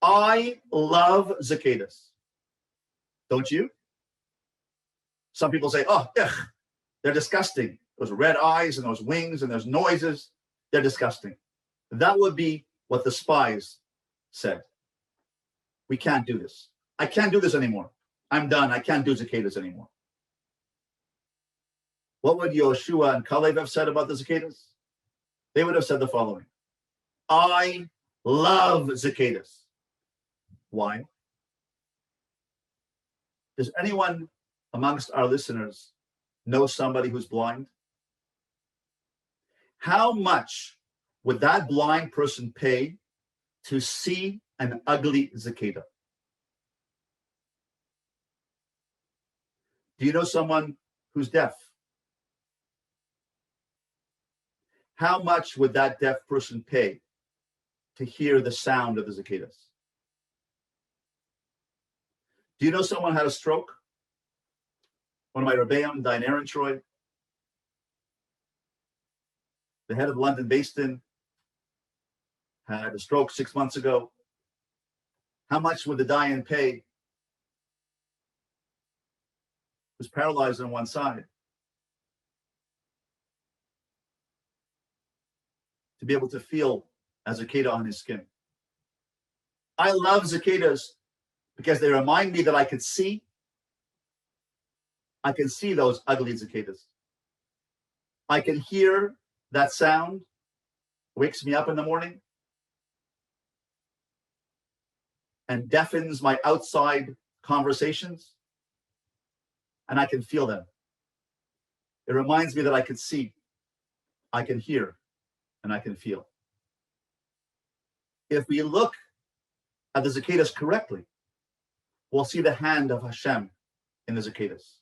I love cicadas. Don't you? Some people say, oh, ugh, they're disgusting. Those red eyes and those wings and those noises, they're disgusting. That would be what the spies said. We can't do this. I can't do this anymore. I'm done. I can't do cicadas anymore. What would Yoshua and Caleb have said about the cicadas? They would have said the following: I love cicadas. Why? Does anyone amongst our listeners know somebody who's blind? How much would that blind person pay to see an ugly cicada? Do you know someone who's deaf? How much would that deaf person pay to hear the sound of the cicadas? Do you know someone had a stroke? One of my Rebbeim, Diane Aaron Troy, the head of London Basin, had a stroke 6 months ago. How much would the Diane pay, who's paralyzed on one side, to be able to feel a cicada on his skin? I love cicadas because they remind me that I can see those ugly cicadas. I can hear that sound, wakes me up in the morning, and deafens my outside conversations, and I can feel them. It reminds me that I can see, I can hear, and I can feel. If we look at the cicadas correctly, we'll see the hand of Hashem in the cicadas.